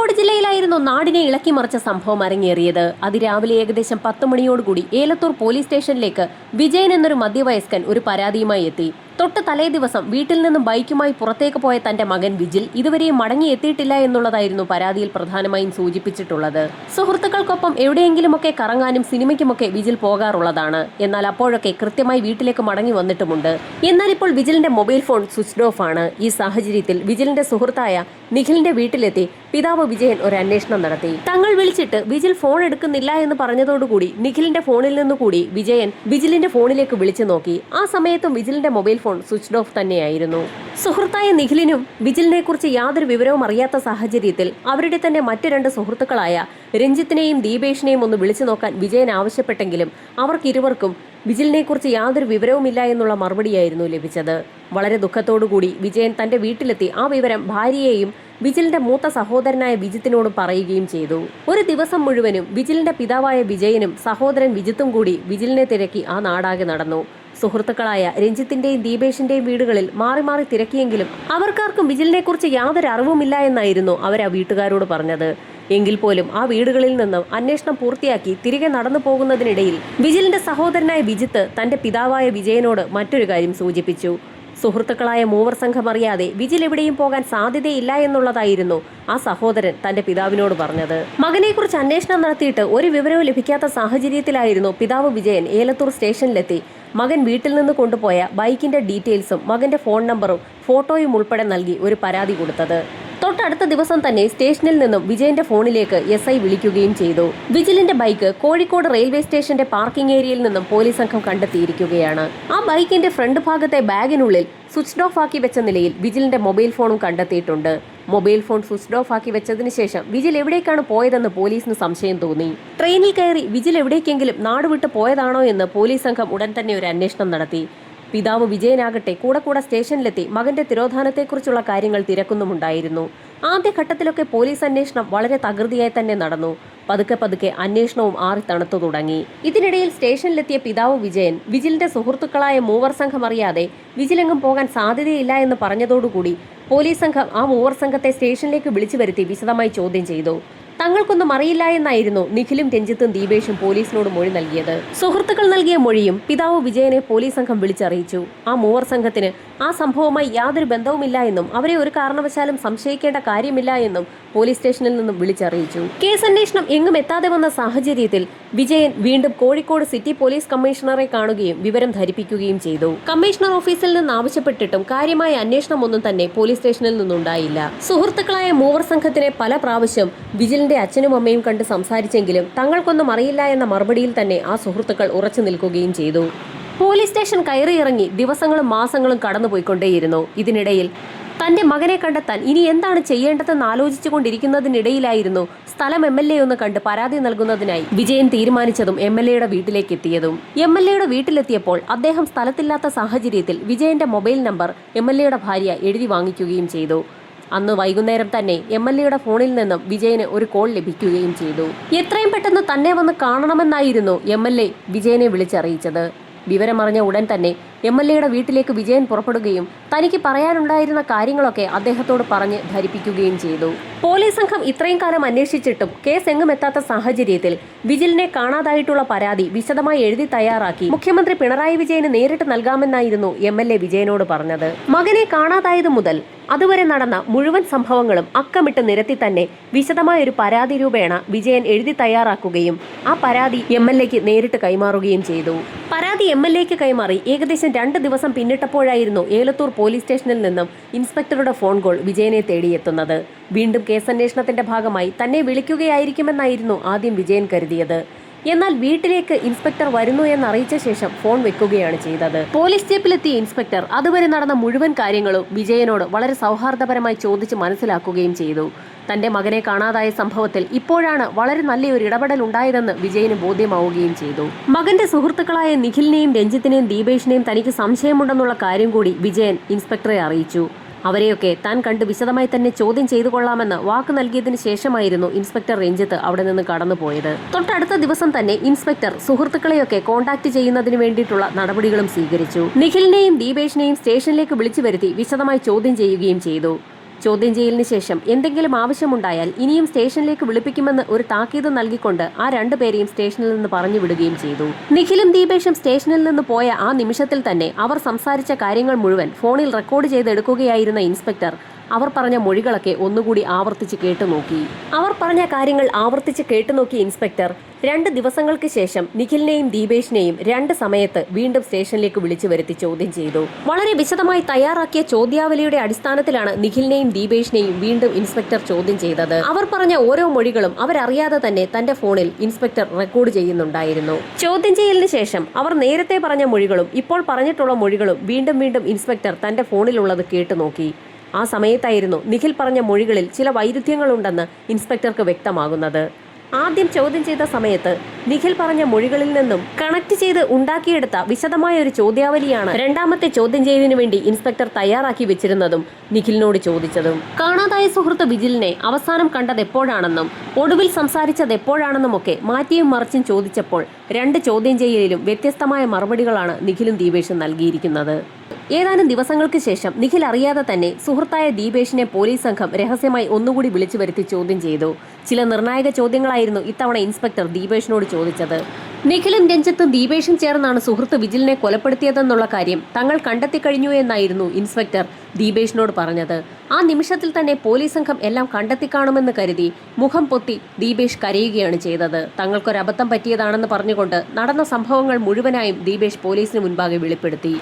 കോഴിക്കോട് ജില്ലയിലായിരുന്നു നാടിനെ ഇളക്കിമറിച്ച സംഭവം അരങ്ങേറിയത്. അതിരാവിലെ ഏകദേശം 10 മണിയോടുകൂടി ഏലത്തൂർ പോലീസ് സ്റ്റേഷനിലേക്ക് വിജയൻ എന്നൊരു മധ്യവയസ്കൻ ഒരു പരാതിയുമായി എത്തി. തൊട്ട് തലേ ദിവസം വീട്ടിൽ നിന്നും ബൈക്കുമായി പുറത്തേക്ക് പോയ തന്റെ മകൻ വിജിൽ ഇതുവരെയും മടങ്ങിയെത്തിയിട്ടില്ല എന്നുള്ളതായിരുന്നു പരാതിയിൽ പ്രധാനമായും സൂചിപ്പിച്ചിട്ടുള്ളത്. സുഹൃത്തുക്കൾക്കൊപ്പം എവിടെയെങ്കിലുമൊക്കെ കറങ്ങാനും സിനിമയ്ക്കുമൊക്കെ വിജിൽ പോകാറുള്ളതാണ്. എന്നാൽ അപ്പോഴൊക്കെ കൃത്യമായി വീട്ടിലേക്ക് മടങ്ങി വന്നിട്ടുമുണ്ട്. എന്നാൽ ഇപ്പോൾ വിജിലിന്റെ മൊബൈൽ ഫോൺ സ്വിച്ച്ഡ് ഓഫ് ആണ്. ഈ സാഹചര്യത്തിൽ വിജിലിന്റെ സുഹൃത്തായ നിഖിലിന്റെ വീട്ടിലെത്തി പിതാവ് വിജയൻ ഒരു അന്വേഷണം നടത്തി. തങ്ങൾ വിളിച്ചിട്ട് വിജിൽ ഫോൺ എടുക്കുന്നില്ല എന്ന് പറഞ്ഞതോടുകൂടി നിഖിലിന്റെ ഫോണിൽ നിന്നുകൂടി വിജയൻ വിജിലിന്റെ ഫോണിലേക്ക് വിളിച്ചു നോക്കി. ആ സമയത്തും വിജിലിന്റെ മൊബൈൽ ഫോൺ സ്വിച്ച്ഡ് ഓഫ് തന്നെയായിരുന്നു. സുഹൃത്തായ നിഖിലിനും വിജിലിനെ കുറിച്ച് യാതൊരു വിവരവും അറിയാത്ത സാഹചര്യത്തിൽ അവരുടെ തന്നെ മറ്റ് 2 സുഹൃത്തുക്കളായ രഞ്ജിത്തിനെയും ദീപേഷിനെയും ഒന്ന് വിളിച്ചു നോക്കാൻ വിജയൻ ആവശ്യപ്പെട്ടെങ്കിലും അവർക്കിരുവർക്കും വിജിലിനെ കുറിച്ച് യാതൊരു വിവരവുമില്ല എന്നുള്ള മറുപടിയായിരുന്നു ലഭിച്ചത്. വളരെ ദുഃഖത്തോടുകൂടി വിജയൻ തന്റെ വീട്ടിലെത്തി ആ വിവരം ഭാര്യയെയും വിജിലിന്റെ മൂത്ത സഹോദരനായ വിജിത്തിനോട് പറയുകയും ചെയ്തു. ഒരു ദിവസം മുഴുവനും വിജിലിന്റെ പിതാവായ വിജയനും സഹോദരൻ വിജിത്തും കൂടി വിജിലിനെ തിരക്കി ആ നാടാകെ നടന്നു. സുഹൃത്തുക്കളായ രഞ്ജിത്തിന്റെയും ദീപേഷിന്റെയും വീടുകളിൽ മാറി മാറി തിരക്കിയെങ്കിലും അവർക്കാർക്കും വിജിലിനെ കുറിച്ച് യാതൊരു അറിവുമില്ല എന്നായിരുന്നു അവർ ആ വീട്ടുകാരോട് പറഞ്ഞത്. എങ്കിൽ പോലും ആ വീടുകളിൽ നിന്നും അന്വേഷണം പൂർത്തിയാക്കി തിരികെ നടന്നു പോകുന്നതിനിടയിൽ വിജിലിന്റെ സഹോദരനായ വിജിത്ത് തന്റെ പിതാവായ വിജയനോട് മറ്റൊരു കാര്യം സൂചിപ്പിച്ചു. സുഹൃത്തുക്കളായ മൂവർ സംഘം അറിയാതെ വിജിൽ എവിടെയും പോകാൻ സാധ്യതയില്ല എന്നുള്ളതായിരുന്നു ആ സഹോദരൻ തന്റെ പിതാവിനോട് പറഞ്ഞത്. മകനെക്കുറിച്ച് അന്വേഷണം നടത്തിയിട്ട് ഒരു വിവരവും ലഭിക്കാത്ത സാഹചര്യത്തിലായിരുന്നു പിതാവ് വിജയൻ ഏലത്തൂർ സ്റ്റേഷനിലെത്തി മകൻ വീട്ടിൽ നിന്ന് കൊണ്ടുപോയ ബൈക്കിന്റെ ഡീറ്റെയിൽസും മകന്റെ ഫോൺ നമ്പറും ഫോട്ടോയും ഉൾപ്പെടെ നൽകി ഒരു പരാതി കൊടുത്തത്. തൊട്ടടുത്ത ദിവസം തന്നെ സ്റ്റേഷനിൽ നിന്നും വിജയന്റെ ഫോണിലേക്ക് SI വിളിക്കുകയും ചെയ്തു. വിജിലിന്റെ ബൈക്ക് കോഴിക്കോട് റെയിൽവേ സ്റ്റേഷന്റെ പാർക്കിംഗ് ഏരിയയിൽ നിന്നും പോലീസ് സംഘം കണ്ടെത്തിയിരിക്കുകയാണ്. ആ ബൈക്കിന്റെ ഫ്രണ്ട് ഭാഗത്തെ ബാഗിനുള്ളിൽ സ്വിച്ച്ഡ് ഓഫ് ആക്കി വെച്ച നിലയിൽ വിജിലിന്റെ മൊബൈൽ ഫോണും കണ്ടെത്തിയിട്ടുണ്ട്. മൊബൈൽ ഫോൺ സ്വിച്ച്ഡ് ഓഫ് ആക്കി വെച്ചതിന് ശേഷം വിജിൽ എവിടേക്കാണ് പോയതെന്ന് പോലീസിന് സംശയം തോന്നി. ട്രെയിനിൽ കയറി വിജിൽ എവിടേക്കെങ്കിലും നാടുവിട്ട് പോയതാണോ എന്ന് പോലീസ് സംഘം ഉടൻ തന്നെ ഒരു അന്വേഷണം നടത്തി. പിതാവ് വിജയനാകട്ടെ കൂടെ സ്റ്റേഷനിലെത്തി മകന്റെ തിരോധാനത്തെക്കുറിച്ചുള്ള കാര്യങ്ങൾ തിരക്കുന്നുമുണ്ടായിരുന്നു. ആദ്യഘട്ടത്തിലൊക്കെ പോലീസ് അന്വേഷണം വളരെ തകൃതിയായി തന്നെ നടന്നു. പതുക്കെ അന്വേഷണവും ആറി തണുത്തു തുടങ്ങി. ഇതിനിടയിൽ സ്റ്റേഷനിലെത്തിയ പിതാവ് വിജയൻ വിജിലിന്റെ സുഹൃത്തുക്കളായ മൂവർ സംഘം അറിയാതെ വിജിലെങ്ങും പോകാൻ സാധ്യതയില്ല എന്ന് പറഞ്ഞതോടുകൂടി പോലീസ് സംഘം ആ മൂവർ സംഘത്തെ സ്റ്റേഷനിലേക്ക് വിളിച്ചു വരുത്തി വിശദമായി ചോദ്യം ചെയ്തു. തങ്ങൾക്കൊന്നും അറിയില്ല എന്നായിരുന്നു നിഖിലും രഞ്ജിത്തും ദീപേഷും പോലീസിനോട് മൊഴി നൽകിയത്. സുഹൃത്തുക്കൾ നൽകിയ മൊഴിയും പിതാവ് വിജയനെ പോലീസ് സംഘം വിളിച്ചറിയിച്ചു. ആ മൂവർ സംഘത്തിന് ആ സംഭവവുമായി യാതൊരു ബന്ധവുമില്ല എന്നും അവരെ ഒരു കാരണവശാലും സംശയിക്കേണ്ട കാര്യമില്ല എന്നും പോലീസ് സ്റ്റേഷനിൽ നിന്നും വിളിച്ചറിയിച്ചു. കേസ് അന്വേഷണം എങ്ങും എത്താതെ വന്ന സാഹചര്യത്തിൽ വിജയൻ വീണ്ടും കോഴിക്കോട് സിറ്റി പോലീസ് കമ്മീഷണറെ കാണുകയും വിവരം ധരിപ്പിക്കുകയും ചെയ്തു. കമ്മീഷണർ ഓഫീസിൽ നിന്ന് ആവശ്യപ്പെട്ടിട്ടും കാര്യമായ അന്വേഷണം ഒന്നും തന്നെ പോലീസ് സ്റ്റേഷനിൽ നിന്നുണ്ടായില്ല. സുഹൃത്തുക്കളായ മൂവർ സംഘത്തിനെ പല പ്രാവശ്യം വിജിലിന്റെ അച്ഛനും അമ്മയും കണ്ട് സംസാരിച്ചെങ്കിലും തങ്ങൾക്കൊന്നും അറിയില്ല എന്ന മറുപടിയിൽ തന്നെ ആ സുഹൃത്തുക്കൾ ഉറച്ചു നിൽക്കുകയും ചെയ്തു. പോലീസ് സ്റ്റേഷൻ കയറിയിറങ്ങി ദിവസങ്ങളും മാസങ്ങളും കടന്നുപോയിക്കൊണ്ടേയിരുന്നു. ഇതിനിടയിൽ തന്റെ മകനെ കണ്ടെത്താൻ ഇനി എന്താണ് ചെയ്യേണ്ടതെന്ന് ആലോചിച്ചു കൊണ്ടിരിക്കുന്നതിനിടയിലായിരുന്നു സ്ഥലം MLA ഒന്ന് കണ്ട് പരാതി നൽകുന്നതിനായി വിജയൻ തീരുമാനിച്ചതും MLAയുടെ വീട്ടിലേക്ക് എത്തിയതും. MLAയുടെ വീട്ടിലെത്തിയപ്പോൾ അദ്ദേഹം സ്ഥലത്തില്ലാത്ത സാഹചര്യത്തിൽ വിജയന്റെ മൊബൈൽ നമ്പർ MLAയുടെ ഭാര്യ എഴുതി വാങ്ങിക്കുകയും ചെയ്തു. അന്ന് വൈകുന്നേരം തന്നെ MLAയുടെ ഫോണിൽ നിന്നും വിജയന് ഒരു കോൾ ലഭിക്കുകയും ചെയ്തു. എത്രയും പെട്ടെന്ന് തന്നെ വന്ന് കാണണമെന്നായിരുന്നു MLA വിജയനെ വിളിച്ചറിയിച്ചത്. വിവരമറിഞ്ഞ ഉടൻ തന്നെ MLAയുടെ വീട്ടിലേക്ക് വിജയൻ പുറപ്പെടുകയും തനിക്ക് പറയാനുണ്ടായിരുന്ന കാര്യങ്ങളൊക്കെ അദ്ദേഹത്തോട് പറഞ്ഞ് ധരിപ്പിക്കുകയും ചെയ്തു. പോലീസ് സംഘം ഇത്രയും കാലം അന്വേഷിച്ചിട്ടും കേസ് എങ്ങും എത്താത്ത സാഹചര്യത്തിൽ വിജിലിനെ കാണാതായിട്ടുള്ള പരാതി വിശദമായി എഴുതി തയ്യാറാക്കി മുഖ്യമന്ത്രി പിണറായി വിജയന് നേരിട്ട് നൽകാമെന്നായിരുന്നു MLA വിജയനോട് പറഞ്ഞത്. മകനെ കാണാതായതു മുതൽ അതുവരെ നടന്ന മുഴുവൻ സംഭവങ്ങളും അക്കമിട്ട് നിരത്തി തന്നെ വിശദമായ ഒരു പരാതി രൂപേണ വിജയൻ എഴുതി തയ്യാറാക്കുകയും ആ പരാതി MLAക്ക് നേരിട്ട് കൈമാറുകയും ചെയ്തു. പരാതി MLAക്ക് കൈമാറി ഏകദേശം 2 ദിവസം പിന്നിട്ടപ്പോഴായിരുന്നു ഏലത്തൂർ പോലീസ് സ്റ്റേഷനിൽ നിന്നും ഇൻസ്പെക്ടറുടെ ഫോൺ കോൾ വിജയനെ തേടിയെത്തുന്നത്. വീണ്ടും കേസന്വേഷണത്തിന്റെ ഭാഗമായി തന്നെ വിളിക്കുകയായിരിക്കുമെന്നായിരുന്നു ആദ്യം വിജയൻ കരുതിയത്. എന്നാൽ വീട്ടിലേക്ക് ഇൻസ്പെക്ടർ വരുന്നു എന്നറിയിച്ച ശേഷം ഫോൺ വെക്കുകയാണ് ചെയ്തത്. പോലീസ് ജീപ്പിലെത്തിയ ഇൻസ്പെക്ടർ അതുവരെ നടന്ന മുഴുവൻ കാര്യങ്ങളും വിജയനോട് വളരെ സൗഹാർദ്ദപരമായി ചോദിച്ച് മനസ്സിലാക്കുകയും ചെയ്തു. തന്റെ മകനെ കാണാതായ സംഭവത്തിൽ ഇപ്പോഴാണ് വളരെ നല്ലൊരു ഇടപെടൽ ഉണ്ടായതെന്ന് വിജയന് ബോധ്യമാവുകയും ചെയ്തു. മകന്റെ സുഹൃത്തുക്കളായ നിഖിലിനെയും രഞ്ജിത്തിനെയും ദീപേഷിനെയും തനിക്ക് സംശയമുണ്ടെന്നുള്ള കാര്യം കൂടി വിജയൻ ഇൻസ്പെക്ടറെ അറിയിച്ചു. അവരെയൊക്കെ താൻ കണ്ട് വിശദമായി തന്നെ ചോദ്യം ചെയ്തു കൊള്ളാമെന്ന് വാക്ക് നൽകിയതിനു ശേഷമായിരുന്നു ഇൻസ്പെക്ടർ രഞ്ജിത്ത് അവിടെ നിന്ന് കടന്നുപോയത്. തൊട്ടടുത്ത ദിവസം തന്നെ ഇൻസ്പെക്ടർ സുഹൃത്തുക്കളെയൊക്കെ കോൺടാക്ട് ചെയ്യുന്നതിന് വേണ്ടിയിട്ടുള്ള നടപടികളും സ്വീകരിച്ചു. നിഖിലിനെയും ദീപേഷിനെയും സ്റ്റേഷനിലേക്ക് വിളിച്ചു വരുത്തി വിശദമായി ചോദ്യം ചെയ്യുകയും ചെയ്തു. ചോദ്യം ചെയ്യലിന് ശേഷം എന്തെങ്കിലും ആവശ്യമുണ്ടായാൽ ഇനിയും സ്റ്റേഷനിലേക്ക് വിളിപ്പിക്കുമെന്ന് ഒരു താക്കീത് നൽകിക്കൊണ്ട് ആ രണ്ടുപേരെയും സ്റ്റേഷനിൽ നിന്ന് പറഞ്ഞു വിടുകയും ചെയ്തു. നിഖിലും ദീപേഷും സ്റ്റേഷനിൽ നിന്ന് പോയ ആ നിമിഷത്തിൽ തന്നെ അവർ സംസാരിച്ച കാര്യങ്ങൾ മുഴുവൻ ഫോണിൽ റെക്കോർഡ് ചെയ്തെടുക്കുകയായിരുന്ന ഇൻസ്പെക്ടർ അവർ പറഞ്ഞ മൊഴികളൊക്കെ ഒന്നുകൂടി ആവർത്തിച്ച് കേട്ടുനോക്കി. അവർ പറഞ്ഞ കാര്യങ്ങൾ ആവർത്തിച്ച് കേട്ടുനോക്കിയ ഇൻസ്പെക്ടർ 2 ദിവസങ്ങൾക്ക് ശേഷം നിഖിലിനെയും ദീപേഷിനെയും 2 സമയത്ത് വീണ്ടും സ്റ്റേഷനിലേക്ക് വിളിച്ചു വരുത്തി ചോദ്യം ചെയ്തു. വളരെ വിശദമായി തയ്യാറാക്കിയ ചോദ്യാവലിയുടെ അടിസ്ഥാനത്തിലാണ് നിഖിലിനെയും ദീപേഷിനെയും വീണ്ടും ഇൻസ്പെക്ടർ ചോദ്യം ചെയ്തത്. അവർ പറഞ്ഞ ഓരോ മൊഴികളും അവരറിയാതെ തന്നെ തന്റെ ഫോണിൽ ഇൻസ്പെക്ടർ റെക്കോർഡ് ചെയ്യുന്നുണ്ടായിരുന്നു. ചോദ്യം ചെയ്യലിന് ശേഷം അവർ നേരത്തെ പറഞ്ഞ മൊഴികളും ഇപ്പോൾ പറഞ്ഞിട്ടുള്ള മൊഴികളും വീണ്ടും വീണ്ടും ഇൻസ്പെക്ടർ തന്റെ ഫോണിലുള്ളത് കേട്ടുനോക്കി. ആ സമയത്തായിരുന്നു നിഖിൽ പറഞ്ഞ മൊഴികളിൽ ചില വൈരുദ്ധ്യങ്ങളുണ്ടെന്ന് ഇൻസ്പെക്ടർക്ക് വ്യക്തമാകുന്നത്. ആദ്യം ചോദ്യം ചെയ്ത സമയത്ത് നിഖിൽ പറഞ്ഞ മൊഴികളിൽ നിന്നും കണക്ട് ചെയ്ത് ഉണ്ടാക്കിയെടുത്ത വിശദമായ ഒരു ചോദ്യാവലിയാണ് രണ്ടാമത്തെ ചോദ്യം ചെയ്യലിനു വേണ്ടി ഇൻസ്പെക്ടർ തയ്യാറാക്കി വെച്ചിരുന്നതും നിഖിലിനോട് ചോദിച്ചതും. കാണാതായ സുഹൃത്ത് വിജിലിനെ അവസാനം കണ്ടത് എപ്പോഴാണെന്നും ഒടുവിൽ സംസാരിച്ചത് എപ്പോഴാണെന്നുമൊക്കെ മാറ്റിയും മറിച്ചും ചോദിച്ചപ്പോൾ 2 ചോദ്യം ചെയ്യലിലും വ്യത്യസ്തമായ മറുപടികളാണ് നിഖിലും ദീപേഷും നൽകിയിരിക്കുന്നത്. ഏതാനും ദിവസങ്ങൾക്ക് ശേഷം നിഖിൽ അറിയാതെ തന്നെ സുഹൃത്തായ ദീപേഷിനെ പോലീസ് സംഘം രഹസ്യമായി ഒന്നുകൂടി വിളിച്ചു വരുത്തി ചോദ്യം ചെയ്തു. ചില നിർണായക ചോദ്യങ്ങളായിരുന്നു ഇത്തവണ ഇൻസ്പെക്ടർ ദീപേഷിനോട് ചോദിച്ചത്. നിഖിലും രഞ്ജിത്തും ദീപേഷും ചേർന്നാണ് സുഹൃത്ത് വിജിലിനെ കൊലപ്പെടുത്തിയതെന്നുള്ള കാര്യം തങ്ങൾ കണ്ടെത്തിക്കഴിഞ്ഞു എന്നായിരുന്നു ഇൻസ്പെക്ടർ ദീപേഷിനോട് പറഞ്ഞത്. ആ നിമിഷത്തിൽ തന്നെ പോലീസ് സംഘം എല്ലാം കണ്ടെത്തിക്കാണുമെന്ന് കരുതി മുഖം പൊത്തി ദീപേഷ് കരയുകയാണ് ചെയ്തത്. തങ്ങൾക്കൊരബദ്ധം പറ്റിയതാണെന്ന് പറഞ്ഞുകൊണ്ട് നടന്ന സംഭവങ്ങൾ മുഴുവനായും ദീപേഷ് പോലീസിന് മുൻപാകെ വെളിപ്പെടുത്തി.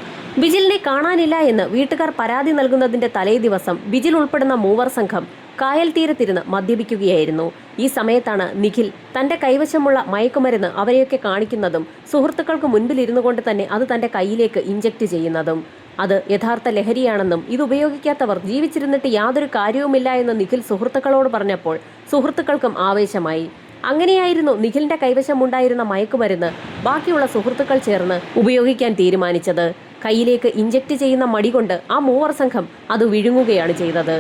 വിജിലിനെ കാണാനില്ല എന്ന് വീട്ടുകാർ പരാതി നൽകുന്നതിന്റെ തലേ ദിവസം വിജിൽ ഉൾപ്പെടുന്ന മൂവർ സംഘം കായൽ തീരത്തിരുന്ന് മദ്യപിക്കുകയായിരുന്നു. ഈ സമയത്താണ് നിഖിൽ തന്റെ കൈവശമുള്ള മയക്കുമരുന്ന് അവരെയൊക്കെ കാണിക്കുന്നതും സുഹൃത്തുക്കൾക്ക് മുൻപിലിരുന്നു കൊണ്ട് തന്നെ അത് തന്റെ കയ്യിലേക്ക് ഇഞ്ചക്ട് ചെയ്യുന്നതും. അത് യഥാർത്ഥ ലഹരിയാണെന്നും ഇത് ഉപയോഗിക്കാത്തവർ ജീവിച്ചിരുന്നിട്ട് യാതൊരു കാര്യവുമില്ല എന്ന് നിഖിൽ സുഹൃത്തുക്കളോട് പറഞ്ഞപ്പോൾ സുഹൃത്തുക്കൾക്കും ആവേശമായി. അങ്ങനെയായിരുന്നു നിഖിലിന്റെ കൈവശമുണ്ടായിരുന്ന മയക്കുമരുന്ന് ബാക്കിയുള്ള സുഹൃത്തുക്കൾ ചേർന്ന് ഉപയോഗിക്കാൻ തീരുമാനിച്ചത്. കയ്യിലേക്ക് ഇഞ്ചക്ട് ചെയ്യുന്ന മടി കൊണ്ട് ആ മൂവർ സംഘം അത് വിഴുങ്ങുകയാണ് ചെയ്തത്.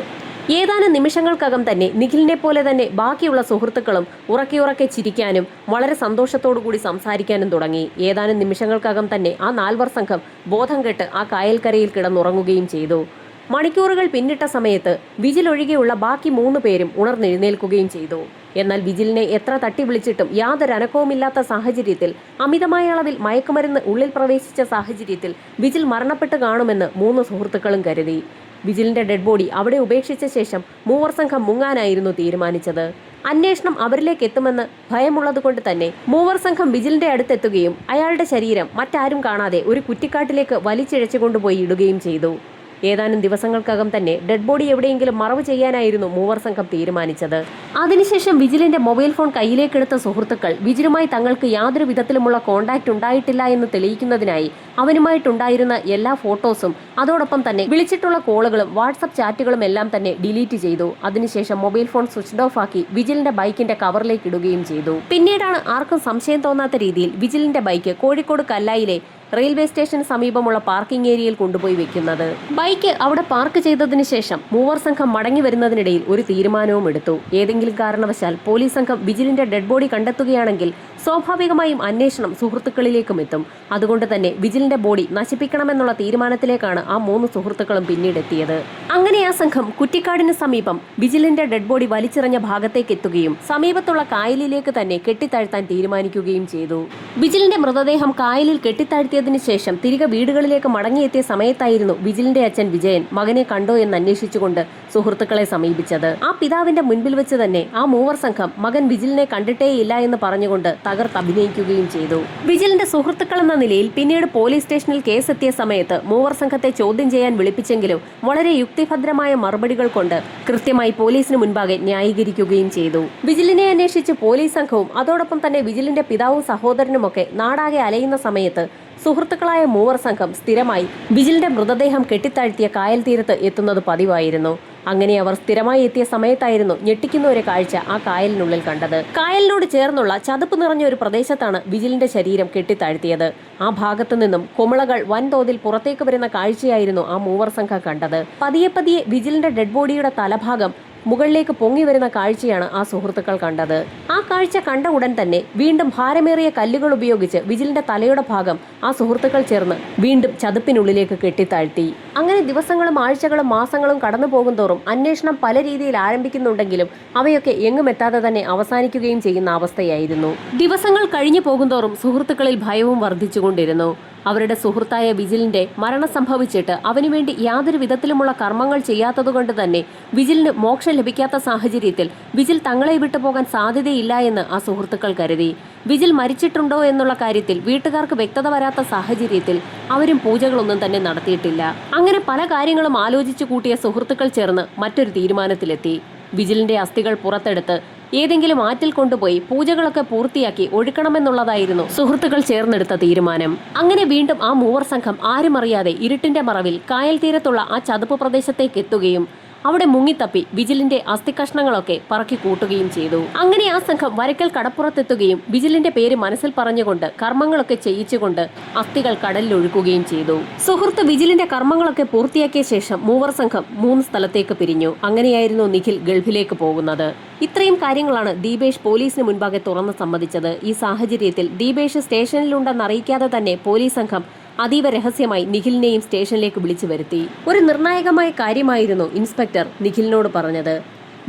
ഏതാനും നിമിഷങ്ങൾക്കകം തന്നെ നിഖിലിനെ പോലെ തന്നെ ബാക്കിയുള്ള സുഹൃത്തുക്കളും ഉറക്കെ ചിരിക്കാനും വളരെ സന്തോഷത്തോടുകൂടി സംസാരിക്കാനും തുടങ്ങി. ഏതാനും നിമിഷങ്ങൾക്കകം തന്നെ ആ 4 സംഘം ബോധം കെട്ട് ആ കായൽക്കരയിൽ കിടന്നുറങ്ങുകയും ചെയ്തു. മണിക്കൂറുകൾ പിന്നിട്ട സമയത്ത് വിജിൽ ഒഴികെയുള്ള ബാക്കി 3 പേരും ഉണർന്നെഴുന്നേൽക്കുകയും ചെയ്തു. എന്നാൽ വിജിലിനെ എത്ര തട്ടി വിളിച്ചിട്ടും യാതൊരു അനക്കവുമില്ലാത്ത സാഹചര്യത്തിൽ, അമിതമായ അളവിൽ മയക്കുമരുന്ന് ഉള്ളിൽ പ്രവേശിച്ച സാഹചര്യത്തിൽ വിജിൽ മരണപ്പെട്ട് കാണുമെന്ന് 3 സുഹൃത്തുക്കളും കരുതി. വിജിലിന്റെ ഡെഡ് ബോഡി അവിടെ ഉപേക്ഷിച്ച ശേഷം മൂവർ സംഘം മുങ്ങാനായിരുന്നു തീരുമാനിച്ചത്. അന്വേഷണം അവരിലേക്ക് എത്തുമെന്ന് ഭയമുള്ളതുകൊണ്ട് തന്നെ മൂവർ സംഘം വിജിലിന്റെ അടുത്തെത്തുകയും അയാളുടെ ശരീരം മറ്റാരും കാണാതെ ഒരു കുറ്റിക്കാട്ടിലേക്ക് വലിച്ചിഴച്ചു കൊണ്ടുപോയി ഇടുകയും ചെയ്തു. ഏതാനും ദിവസങ്ങൾക്കകം തന്നെ ഡെഡ് ബോഡി എവിടെയെങ്കിലും മറവ് ചെയ്യാനായിരുന്നു മൂവർ സംഘം തീരുമാനിച്ചത്. അതിനുശേഷം വിജിലിന്റെ മൊബൈൽ ഫോൺ കയ്യിലേക്കെടുത്ത സുഹൃത്തുക്കൾ വിജിലുമായി തങ്ങൾക്ക് യാതൊരു വിധത്തിലുമുള്ള കോണ്ടാക്ട് ഉണ്ടായിട്ടില്ല എന്ന് തെളിയിക്കുന്നതിനായി അവനുമായിട്ടുണ്ടായിരുന്ന എല്ലാ ഫോട്ടോസും അതോടൊപ്പം തന്നെ വിളിച്ചിട്ടുള്ള കോളുകളും വാട്സപ്പ് ചാറ്റുകളും എല്ലാം തന്നെ ഡിലീറ്റ് ചെയ്തു. അതിനുശേഷം മൊബൈൽ ഫോൺ സ്വിച്ച് ഓഫ് ആക്കി വിജിലിന്റെ ബൈക്കിന്റെ കവറിലേക്ക് ഇടുകയും ചെയ്തു. പിന്നീടാണ് ആർക്കും സംശയം തോന്നാത്ത രീതിയിൽ വിജിലിന്റെ ബൈക്ക് കോഴിക്കോട് കല്ലായിലെ റെയിൽവേ സ്റ്റേഷന് സമീപമുള്ള പാർക്കിംഗ് ഏരിയയിൽ കൊണ്ടുപോയി വെക്കുന്നത്. ബൈക്ക് അവിടെ പാർക്ക് ചെയ്തതിനു ശേഷം മൂവർ സംഘം മടങ്ങി വരുന്നതിനിടയിൽ ഒരു തീരുമാനവും എടുത്തു. ഏതെങ്കിലും കാരണവശാൽ പോലീസ് സംഘം വിജിലിന്റെ ഡെഡ് ബോഡി കണ്ടെത്തുകയാണെങ്കിൽ സ്വാഭാവികമായും അന്വേഷണം സുഹൃത്തുക്കളിലേക്കും എത്തും. അതുകൊണ്ട് തന്നെ വിജിലിന്റെ ബോഡി നശിപ്പിക്കണമെന്നുള്ള തീരുമാനത്തിലേക്കാണ് ആ 3 സുഹൃത്തുക്കളും പിന്നീട് എത്തിയത്. അങ്ങനെ ആ സംഘം കുറ്റിക്കാടിന് സമീപം വിജിലിന്റെ ഡെഡ് ബോഡി വലിച്ചെറിഞ്ഞ ഭാഗത്തേക്ക് എത്തുകയും സമീപത്തുള്ള കായലിലേക്ക് തന്നെ കെട്ടിത്താഴ്ത്താൻ തീരുമാനിക്കുകയും ചെയ്തു. വിജിലിന്റെ മൃതദേഹം കായലിൽ കെട്ടിത്താഴ്ത്തിയതിനു ശേഷം തിരികെ വീടുകളിലേക്ക് മടങ്ങിയെത്തിയ സമയത്തായിരുന്നു വിജിലിന്റെ അച്ഛൻ വിജയൻ മകനെ കണ്ടോ എന്ന് അന്വേഷിച്ചുകൊണ്ട് സുഹൃത്തുക്കളെ സമീപിച്ചത്. ആ പിതാവിന്റെ മുൻപിൽ വെച്ച് തന്നെ ആ മൂവർ സംഘം മകൻ വിജിലിനെ കണ്ടിട്ടേയില്ല എന്ന് പറഞ്ഞുകൊണ്ട് അഭിനയിക്കുകയും ചെയ്തു. വിജിലിന്റെ സുഹൃത്തുക്കൾ എന്ന നിലയിൽ പിന്നീട് പോലീസ് സ്റ്റേഷനിൽ കേസെത്തിയ സമയത്ത് മൂവർ സംഘത്തെ ചോദ്യം ചെയ്യാൻ വിളിപ്പിച്ചെങ്കിലും വളരെ യുക്തിഭദ്രമായ മറുപടികൾ കൊണ്ട് കൃത്യമായി പോലീസിന് മുൻപാകെ ന്യായീകരിക്കുകയും ചെയ്തു. വിജിലിനെ അന്വേഷിച്ച് പോലീസ് സംഘവും അതോടൊപ്പം തന്നെ വിജിലിന്റെ പിതാവും സഹോദരനുമൊക്കെ നാടാകെ അലയുന്ന സമയത്ത് സുഹൃത്തുക്കളായ മൂവർ സംഘം സ്ഥിരമായി വിജിലിന്റെ മൃതദേഹം കെട്ടിത്താഴ്ത്തിയ കായൽ തീരത്ത് എത്തുന്നത് പതിവായിരുന്നു. അങ്ങനെ അവർ സ്ഥിരമായി എത്തിയ സമയത്തായിരുന്നു ഞെട്ടിക്കുന്ന ഒരു കാഴ്ച ആ കായലിനുള്ളിൽ കണ്ടത്. കായലിനോട് ചേർന്നുള്ള ചതുപ്പ് നിറഞ്ഞ ഒരു പ്രദേശത്താണ് വിജിലിന്റെ ശരീരം കെട്ടിത്താഴ്ത്തിയത്. ആ ഭാഗത്തു നിന്നും കുമിളകൾ വൻതോതിൽ പുറത്തേക്ക് വരുന്ന കാഴ്ചയായിരുന്നു ആ മൂവർ സംഘം കണ്ടത്. പതിയെ വിജിലിന്റെ ഡെഡ് ബോഡിയുടെ തലഭാഗം മുകളിലേക്ക് പൊങ്ങി വരുന്ന കാഴ്ചയാണ് ആ സുഹൃത്തുക്കൾ കണ്ടത്. ആ കാഴ്ച കണ്ട ഉടൻ തന്നെ വീണ്ടും ഭാരമേറിയ കല്ലുകൾ ഉപയോഗിച്ച് വിജിലിന്റെ തലയുടെ ഭാഗം ആ സുഹൃത്തുക്കൾ ചേർന്ന് വീണ്ടും ചതുപ്പിനുള്ളിലേക്ക് കെട്ടിത്താഴ്ത്തി. അങ്ങനെ ദിവസങ്ങളും ആഴ്ചകളും മാസങ്ങളും കടന്നു പോകുന്തോറും അന്വേഷണം പല രീതിയിൽ ആരംഭിക്കുന്നുണ്ടെങ്കിലും അവയൊക്കെ എങ്ങും എത്താതെ തന്നെ അവസാനിക്കുകയും ചെയ്യുന്ന അവസ്ഥയായിരുന്നു. ദിവസങ്ങൾ കഴിഞ്ഞു പോകുന്തോറും സുഹൃത്തുക്കളിൽ ഭയവും വർദ്ധിച്ചുകൊണ്ടിരുന്നു. അവരുടെ സുഹൃത്തായ വിജിലിന്റെ മരണം സംഭവിച്ചിട്ട് അവനുവേണ്ടി യാതൊരു വിധത്തിലുമുള്ള കർമ്മങ്ങൾ ചെയ്യാത്തതുകൊണ്ട് തന്നെ വിജിലിന് മോക്ഷം ലഭിക്കാത്ത സാഹചര്യത്തിൽ വിജിൽ തങ്ങളെ വിട്ടുപോകാൻ സാധ്യതയില്ല എന്ന് ആ സുഹൃത്തുക്കൾ കരുതി. വിജിൽ മരിച്ചിട്ടുണ്ടോ എന്നുള്ള കാര്യത്തിൽ വീട്ടുകാർക്ക് വ്യക്തത വരാത്ത സാഹചര്യത്തിൽ അവരും പൂജകളൊന്നും തന്നെ നടത്തിയിട്ടില്ല. അങ്ങനെ പല കാര്യങ്ങളും ആലോചിച്ചു കൂട്ടിയ സുഹൃത്തുക്കൾ ചേർന്ന് മറ്റൊരു തീരുമാനത്തിലെത്തി. വിജിലിന്റെ അസ്ഥികൾ പുറത്തെടുത്ത് ഏതെങ്കിലും ആറ്റിൽ കൊണ്ടുപോയി പൂജകളൊക്കെ പൂർത്തിയാക്കി ഒഴുക്കണമെന്നുള്ളതായിരുന്നു സുഹൃത്തുക്കൾ ചേർന്നെടുത്ത തീരുമാനം. അങ്ങനെ വീണ്ടും ആ മൂവർ സംഘം ആരും അറിയാതെ ഇരുട്ടിന്റെ മറവിൽ കായൽ തീരത്തുള്ള ആ ചതുപ്പ് പ്രദേശത്തേക്ക് എത്തുകയും അവിടെ മുങ്ങിത്തപ്പി വിജിലിന്റെ അസ്ഥികഷ്ണങ്ങളൊക്കെ പറക്കി കൂട്ടുകയും ചെയ്തു. അങ്ങനെ ആ സംഘം വരക്കൽ കടപ്പുറത്തെത്തുകയും വിജിലിന്റെ പേര് മനസ്സിൽ പറഞ്ഞുകൊണ്ട് കർമ്മങ്ങളൊക്കെ ചെയ്യിച്ചുകൊണ്ട് അസ്ഥികൾ കടലിൽ ഒഴുക്കുകയും ചെയ്തു. സുഹൃത്ത് വിജിലിന്റെ കർമ്മങ്ങളൊക്കെ പൂർത്തിയാക്കിയ ശേഷം മൂവർ സംഘം 3 സ്ഥലത്തേക്ക് പിരിഞ്ഞു. അങ്ങനെയായിരുന്നു നിഖിൽ ഗൾഫിലേക്ക് പോകുന്നത്. ഇത്രയും കാര്യങ്ങളാണ് ദീപേഷ് പോലീസിന് മുൻപാകെ തുറന്ന് സമ്മതിച്ചത്. ഈ സാഹചര്യത്തിൽ ദീപേഷ് സ്റ്റേഷനിലുണ്ടെന്ന് അറിയിക്കാതെ തന്നെ പോലീസ് സംഘം അതീവ രഹസ്യമായി നിഖിലിനെയും സ്റ്റേഷനിലേക്ക് വിളിച്ചു വരുത്തി. ഒരു നിർണായകമായ കാര്യമായിരുന്നു ഇൻസ്പെക്ടർ നിഖിലിനോട് പറഞ്ഞത്.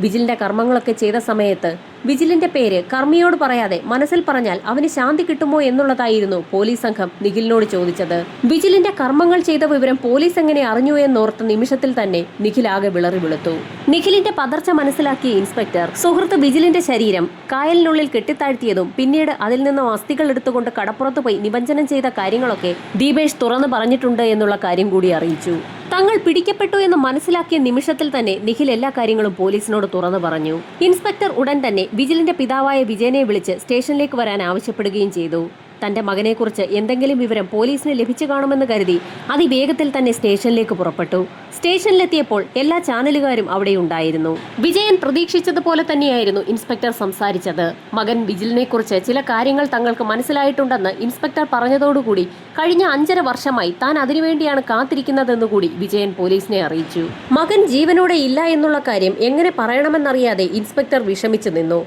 വിജിലിന്റെ കർമ്മങ്ങളൊക്കെ ചെയ്ത സമയത്ത് വിജിലിന്റെ പേര് കർമ്മിയോട് പറയാതെ മനസ്സിൽ പറഞ്ഞാൽ അവന് ശാന്തി കിട്ടുമോ എന്നുള്ളതായിരുന്നു പോലീസ് സംഘം നിഖിലിനോട് ചോദിച്ചത്. വിജിലിന്റെ കർമ്മങ്ങൾ ചെയ്ത വിവരം പോലീസ് എങ്ങനെ അറിഞ്ഞു എന്നോർത്ത നിമിഷത്തിൽ തന്നെ നിഖിൽ ആകെ വിളറി വെളുത്തു. നിഖിലിന്റെ പതർച്ച മനസ്സിലാക്കിയ ഇൻസ്പെക്ടർ സുഹൃത്ത് വിജിലിന്റെ ശരീരം കായലിനുള്ളിൽ കെട്ടിത്താഴ്ത്തിയതും പിന്നീട് അതിൽ നിന്നും അസ്ഥികൾ എടുത്തുകൊണ്ട് കടപ്പുറത്ത് പോയി നിമജ്ജനം ചെയ്ത കാര്യങ്ങളൊക്കെ ദീപേഷ് തുറന്നു പറഞ്ഞിട്ടുണ്ട് എന്നുള്ള കാര്യം കൂടി അറിയിച്ചു. തങ്ങൾ പിടിക്കപ്പെട്ടു എന്ന് മനസ്സിലാക്കിയ നിമിഷത്തിൽ തന്നെ നിഖിൽ എല്ലാ കാര്യങ്ങളും പോലീസിനോട് തുറന്നു പറഞ്ഞു. ഇൻസ്പെക്ടർ ഉടൻ തന്നെ വിജിലിന്റെ പിതാവായ വിജയനെ വിളിച്ച് സ്റ്റേഷനിലേക്ക് വരാൻ ആവശ്യപ്പെടുകയും ചെയ്തു. തന്റെ മകനെക്കുറിച്ച് എന്തെങ്കിലും വിവരം പോലീസിന് ലഭിച്ചു കാണുമെന്ന് കരുതി അതിവേഗത്തിൽ തന്നെ സ്റ്റേഷനിലേക്ക് പുറപ്പെട്ടു. സ്റ്റേഷനിലെത്തിയപ്പോൾ എല്ലാ ചാനലുകാരും അവിടെ ഉണ്ടായിരുന്നു. വിജയൻ പ്രതീക്ഷിച്ചതുപോലെ തന്നെയായിരുന്നു ഇൻസ്പെക്ടർ സംസാരിച്ചത്. മകൻ വിജിലിനെ കുറിച്ച് ചില കാര്യങ്ങൾ തങ്ങൾക്ക് മനസ്സിലായിട്ടുണ്ടെന്ന് ഇൻസ്പെക്ടർ പറഞ്ഞതോടുകൂടി കഴിഞ്ഞ 5.5 വർഷമായി താൻ അതിനുവേണ്ടിയാണ് കാത്തിരിക്കുന്നതെന്നുകൂടി വിജയൻ പോലീസിനെ അറിയിച്ചു. മകൻ ജീവനോടെ ഇല്ല എന്നുള്ള കാര്യം എങ്ങനെ പറയണമെന്നറിയാതെ ഇൻസ്പെക്ടർ വിഷമിച്ചു നിന്നു.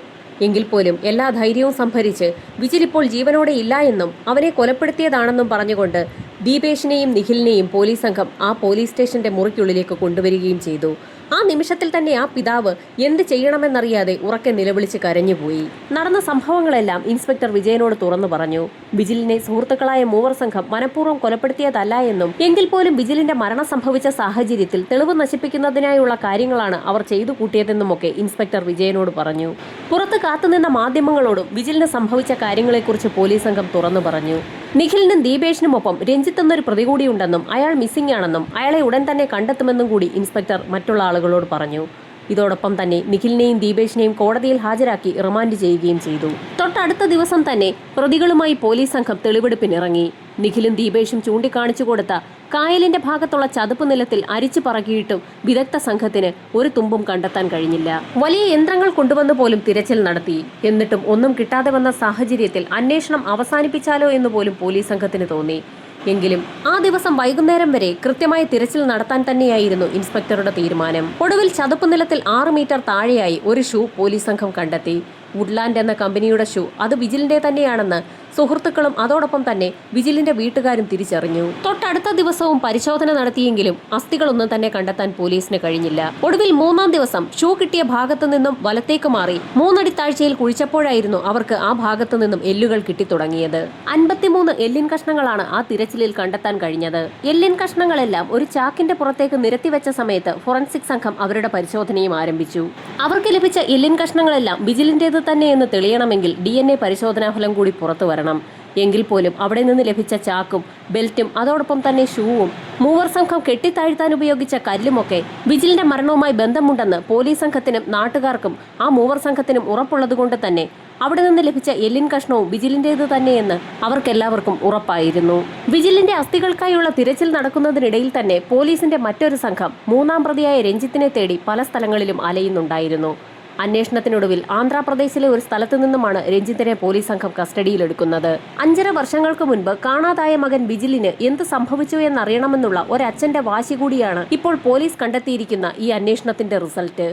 എങ്കിൽ പോലും എല്ലാ ധൈര്യവും സംഭരിച്ച് വിജിൽ ഇപ്പോൾ ജീവനോടെ ഇല്ല എന്നും അവനെ കൊലപ്പെടുത്തിയതാണെന്നും പറഞ്ഞുകൊണ്ട് ദീപേഷിനെയും നിഖിലിനെയും പോലീസ് സംഘം ആ പോലീസ് സ്റ്റേഷന്റെ മുറിക്കുള്ളിലേക്ക് കൊണ്ടുവരികയും ചെയ്തു. ആ നിമിഷത്തിൽ തന്നെ ആ പിതാവ് എന്ത് ചെയ്യണമെന്നറിയാതെ ഉറക്കെ നിലവിളിച്ച് കരഞ്ഞുപോയി. നടന്ന സംഭവങ്ങളെല്ലാം ഇൻസ്പെക്ടർ വിജയനോട് തുറന്നു പറഞ്ഞു. വിജിലിനെ സുഹൃത്തുക്കളായ മൂവർ സംഘം മനഃപൂർവ്വം കൊലപ്പെടുത്തിയതല്ല എന്നും എങ്കിൽ പോലും വിജിലിന്റെ മരണം സംഭവിച്ച സാഹചര്യത്തിൽ തെളിവ് നശിപ്പിക്കുന്നതിനായുള്ള കാര്യങ്ങളാണ് അവർ ചെയ്തു കൂട്ടിയതെന്നുമൊക്കെ ഇൻസ്പെക്ടർ വിജയനോട് പറഞ്ഞു. പുറത്ത് കാത്തുനിന്ന മാധ്യമങ്ങളോടും വിജിലിന് സംഭവിച്ച കാര്യങ്ങളെക്കുറിച്ച് പോലീസ് സംഘം തുറന്നു പറഞ്ഞു. നിഖിലിനും ദീപേഷിനുമൊപ്പം രഞ്ജിത്ത് എന്നൊരു പ്രതി കൂടിയുണ്ടെന്നും അയാൾ മിസ്സിംഗ് ആണെന്നും അയാളെ ഉടൻ തന്നെ കണ്ടെത്തുമെന്നും കൂടി ഇൻസ്പെക്ടർ മറ്റുള്ള ആളുകളോട് പറഞ്ഞു. ഇതോടൊപ്പം തന്നെ നിഖിലിനെയും ദീപേഷിനെയും കോടതിയിൽ ഹാജരാക്കി റിമാൻഡ് ചെയ്യുകയും ചെയ്തു. തൊട്ടടുത്ത ദിവസം തന്നെ പ്രതികളുമായി പോലീസ് സംഘം തെളിവെടുപ്പിനിറങ്ങി. നിഖിലും ദീപേഷും ചൂണ്ടിക്കാണിച്ചു കൊടുത്ത കായലിന്റെ ഭാഗത്തുള്ള ചതുപ്പ് നിലത്തിൽ അരിച്ചു പറക്കിയിട്ടും വിദഗ്ധ സംഘത്തിന് ഒരു തുമ്പും കണ്ടെത്താൻ കഴിഞ്ഞില്ല. വലിയ യന്ത്രങ്ങൾ കൊണ്ടുവന്നു പോലും തിരച്ചിൽ നടത്തി. എന്നിട്ടും ഒന്നും കിട്ടാതെ വന്ന സാഹചര്യത്തിൽ അന്വേഷണം അവസാനിപ്പിച്ചാലോ എന്ന് പോലും പോലീസ് സംഘത്തിന് തോന്നി. എങ്കിലും ആ ദിവസം വൈകുന്നേരം വരെ കൃത്യമായ തിരച്ചിൽ നടത്താൻ തന്നെയായിരുന്നു ഇൻസ്പെക്ടറുടെ തീരുമാനം. ഒടുവിൽ ചതുപ്പ് നിലത്തിൽ 6 മീറ്റർ താഴെയായി ഒരു ഷൂ പോലീസ് സംഘം കണ്ടെത്തി. വുഡ്ലാൻഡ് എന്ന കമ്പനിയുടെ ഷൂ അത് വിജിലിന്റെ തന്നെയാണെന്ന് സുഹൃത്തുക്കളും അതോടൊപ്പം തന്നെ വിജിലിന്റെ വീട്ടുകാരും തിരിച്ചറിഞ്ഞു. തൊട്ടടുത്ത ദിവസവും പരിശോധന നടത്തിയെങ്കിലും അസ്ഥികളൊന്നും തന്നെ കണ്ടെത്താൻ പോലീസിന് കഴിഞ്ഞില്ല. ഒടുവിൽ 3-ാം ദിവസം ഷൂ കിട്ടിയ ഭാഗത്തു നിന്നും വലത്തേക്ക് മാറി 3 അടി താഴ്ചയിൽ കുഴിച്ചപ്പോഴായിരുന്നു അവർക്ക് ആ ഭാഗത്തു നിന്നും എല്ലുകൾ കിട്ടിത്തുടങ്ങിയത്. 53 എല്ലിൻ കഷ്ണങ്ങളാണ് ആ തിരച്ചിലിൽ കണ്ടെത്താൻ കഴിഞ്ഞത്. എല്ലിൻ കഷ്ണങ്ങളെല്ലാം ഒരു ചാക്കിന്റെ പുറത്തേക്ക് നിരത്തിവെച്ച സമയത്ത് ഫോറൻസിക് സംഘം അവരുടെ പരിശോധനയും ആരംഭിച്ചു. അവർക്ക് ലഭിച്ച എല്ലിൻ കഷ്ണങ്ങളെല്ലാം വിജിലിന്റേത് തന്നെയെന്ന് തെളിയണമെങ്കിൽ DNA പരിശോധനാ ഫലം കൂടി പുറത്തു വരണം. എങ്കിൽ പോലും അവിടെ നിന്ന് ലഭിച്ച ചാക്കും ബെൽറ്റും അതോടൊപ്പം തന്നെ ഷൂവും മൂവർ സംഘം കെട്ടിത്താഴ്ത്താൻ ഉപയോഗിച്ച കല്ലുമൊക്കെ വിജിലിന്റെ മരണവുമായി ബന്ധമുണ്ടെന്ന് പോലീസ് സംഘത്തിനും നാട്ടുകാർക്കും ആ മൂവർ സംഘത്തിനും ഉറപ്പുള്ളതുകൊണ്ട് തന്നെ അവിടെ നിന്ന് ലഭിച്ച എല്ലിൻ കഷ്ണവും വിജിലിന്റേത് തന്നെയെന്ന് അവർക്കെല്ലാവർക്കും ഉറപ്പായിരുന്നു. വിജിലിന്റെ അസ്ഥികൾക്കായുള്ള തിരച്ചിൽ നടക്കുന്നതിനിടയിൽ തന്നെ പോലീസിന്റെ മറ്റൊരു സംഘം 3-ാം പ്രതിയായ രഞ്ജിത്തിനെ തേടി പല സ്ഥലങ്ങളിലും അലയുന്നുണ്ടായിരുന്നു. അന്വേഷണത്തിനൊടുവിൽ ആന്ധ്രാപ്രദേശിലെ ഒരു സ്ഥലത്തു നിന്നുമാണ് രഞ്ജിത്തിനെ പോലീസ് സംഘം കസ്റ്റഡിയിലെടുക്കുന്നത്. 5.5 വർഷങ്ങൾക്ക് മുൻപ് കാണാതായ മകൻ വിജിലിന് എന്ത് സംഭവിച്ചു എന്നറിയണമെന്നുള്ള ഒരച്ഛന്റെ വാശി കൂടിയാണ് ഇപ്പോൾ പോലീസ് കണ്ടെത്തിയിരിക്കുന്ന ഈ അന്വേഷണത്തിന്റെ റിസൾട്ട്.